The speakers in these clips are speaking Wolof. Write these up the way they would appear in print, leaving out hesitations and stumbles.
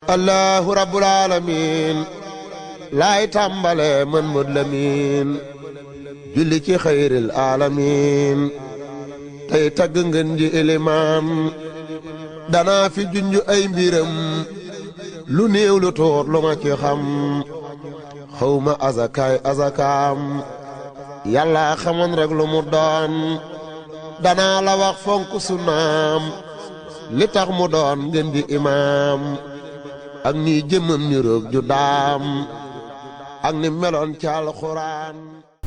allahu rabbul alamin laay tàmbale man mud lamin julli ci xayril alamin tey tagg ngeen ji ilimaan danaa fi junj ay mbiram lu néew lu tuut lu ma ci xam xawma azakaay azakaam yàlla xamoon rek lu mu doon danaa la wax fonk sunnaam li tax mu doon ngeen di imaam ak ni jëmmam ni roog ju daam ak ni meloon ci alxuraan.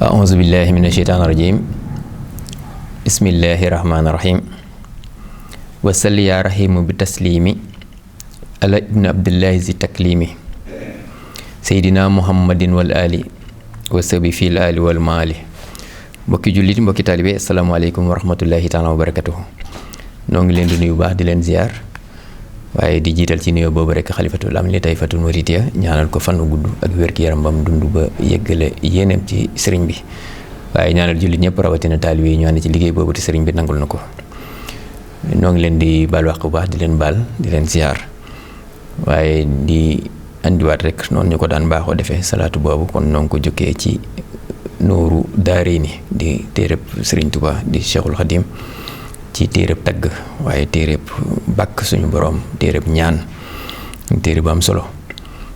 a'uuzu billahi mina shaytaani rajiim bismillahi rahmaani rahiim wa salli yaa rahiimu bi taslimi ala ibni abdillahi zi taklimi seydina muhammadin wal ali wa sabi fil ali wal maali. mbokki jullit mbokki taalibe asalaamaaleykum wa rahmatullahi taala wa barakatuhu. noo ngi leen di nuyu baax di leen ziar waaye di jiital ci nuyoo boobu rek xalifatul am li tayfatul muridiya ñaanal ko fan gudd ak wér-gi-yaram bam dund ba yeggale yéeneem ci sëriñ bi waaye ñaanal jullit ñëpp rawatina taalibe yi ñu ànd ci liggéey boobu te sëriñ bi nangul na ko. noo ngi leen di baal wax bu baax di leen baal di leen ziar waaye di andiwaat rek noonu ñu ko daan baaxoo defee salaatu boobu kon noo ngi ko jokkee ci nooru daarayni di téereb Sëriñ Tuubaa di Cheikhul Xadim ci téereb tagg waaye téereb bàkk suñu borom téereb ñaan téere bu am solo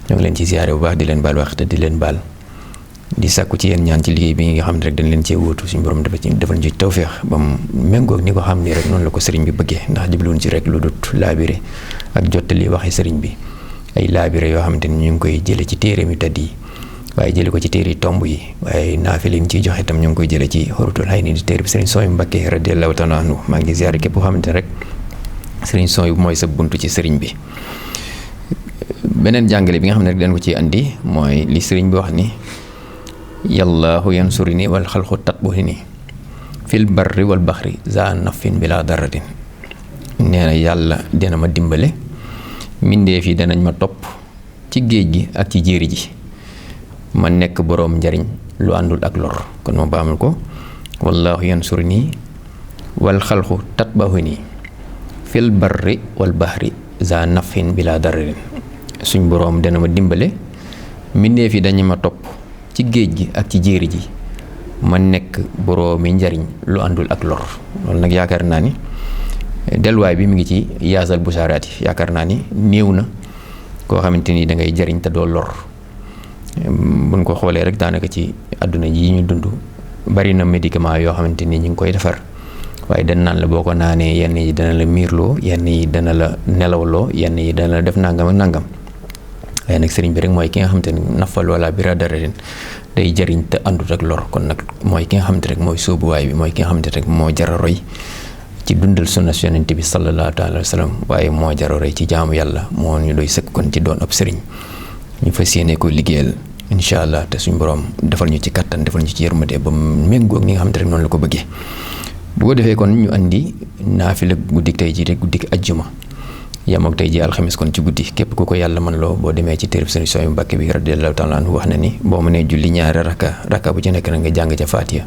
ñoo ngi leen ci ziare bu baax di leen baal wax te di leen baal di sàkku ci yéen ñaan ci liggéey bi nga xam ne rek dañ leen cee wóotu suñu borom defal ñu ci tawféex ba mu méngoog ni ko xam ni rek noonu la ko sëriñ bi bëggee ndax jubluwuñ ci rek lu dut laabire ak jottali waxi sëriñ bi ay laabire yoo xamante ni ñu ngi koy jële ci téere mi tëdd yi waaye jële ko ci téere tomb yi waaye naafila yi ñu ciy joxe itam ñu ngi koy jële ci xorutul xay ni di téere bi sëriñ Sooy Mbakke radiyallahu taala anhu maa ngi ziare képp koo xamante ne rek sëriñ Sooy mooy sa buntu ci sëriñ bi. beneen jàngale bi nga xam ne rek dañ ko ciy andi mooy li sëriñ bi wax ni yallaahu yansurini wal xalqu tatbuhini fil barri wal baxri za nafin bila daratin. nee na yàlla dina ma dimbale mbindeef yi danañ ma topp ci géej gi ak ci jéeri ji ma nekk boroom njariñ lu àndul ak lor. kon ma baamul ko wallaahu yansurini wal xalqu tatbuhini fil barri wal baxri za nafin bila daratin. suñ boroom dana ma dimbale mbindeef yi dañu ma topp ci géej gi ak ci jéeri ji ma nekk boroomi njariñ lu àndul ak lor. loolu nag yaakaar naa ni delluwaay bi mu ngi ci yaasal busaaraat yi yaakaar naa ni néew na koo xamante ni da ngay jariñ te doo lor. buñ ko xoolee rek daanaka ci àdduna ji ñu dund bari na médicament yoo xamante ni ñu ngi koy defar waaye dañ naan la boo ko naanee yenn yi dana la miirloo yenn yi dana la nelawloo yenn yi dana la def nangam ak nangam. waaye nag sëriñ bi rek mooy ki nga xamante ni nafal wala bira dararin day jariñ te àndut ak lor. kon nag mooy ki nga xamante rek mooy sóobuwaay bi mooy ki nga xamante rek moo jara roy ci dundal sunna yonent bi sallallahu taala wa sallam waaye moo jara roy ci jaamu yàlla moo ñu doy sëkk kon ci doon ab sëriñ ñu fas yéene ko liggéeyal incha allah te suñ borom defal ñu ci kattan defal ñu ci yërmande ba méngoog ni nga xamante rek noonu la ko bëggee. bu ko defee kon ñu andi naafila guddik tey ji rek guddik ajjuma yamook tey ji alxames kon ci guddi képp ku ko yàlla mën loo boo demee ci téereb Sëriñ Sooy Mbàkke bi radiyallahu taala anhu wax na ni boo mënee julli ñaari raka bu ci nekk na nga jàng ca Faatiha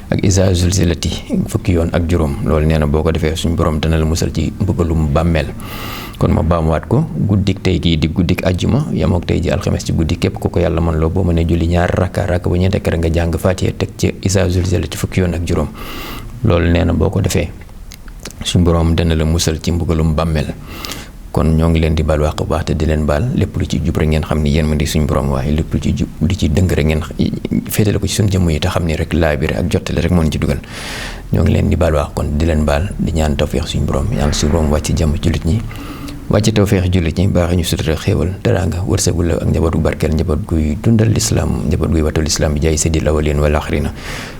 ak Izaa zulzilati fukki yoon ak juróom. loolu nee na boo ko defee suñ borom dana la musal ci mbugalum bàmmeel. kon ma baamuwaat ko guddik tey gii di guddik ajjuma yamook tey ji alxames ci guddi képp ku ko yàlla mën loo boo mënee julli ñaari raka bu ñu nekk nga jàng Faatiha teg ci Izaa zulzilati fukki yoon ak juróom. loolu nee na boo ko defee suñ borom dana la musal ci mbugalum bàmmeel. kon ñoo ngi leen di baal wax bu baax te di leen baal lépp lu ci jub rek ngeen xam ni yéen ma di suñ borom waaye lépp lu ci jub lu ci dëng rek ngeen féetale ko ci suñ jëmm yi te xam ni rek laabire ak jottale rek moo ci dugal. ñoo ngi leen di baal wax kon di leen baal di ñaan tawfeex suñ borom yàlla suñ borom wàcc jàmm jullit ñi wàcc tawfeex jullit ñi baax ñu sutura xéewal teraanga wërsëgu la ak njaboot gu barkeel njaboot guy dundal lislaam njaboot guy watul lislaam bi jaay sayyidil awwalin wal axirina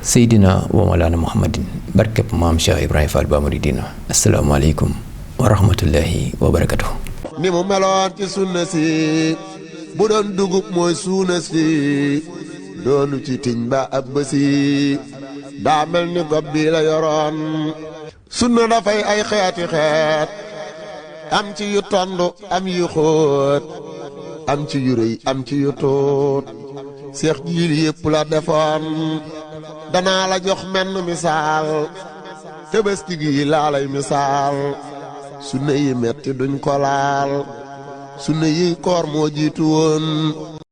seydina wa mawlana muhammadin barkeb maam Cheikh Ibrahima Fall ba muridina asalaamaaleykum wa rahmatullahi wa barakatuh. ni mu meloon ci sunna si bu doon dugub mooy suuna si doonu ci tiñ ba ab bësi daa mel ni gob bi la yoroon. sunna dafay ay xeeti xeet am ci yu tondu am yu xóot am ci yu rëy am ci yu tuut seex jiil yépp la defoon. danaa la jox menn misaal Tabaski gi laa lay misaal. sunna yi metti duñ ko laal sunna yi koor moo jiitu woon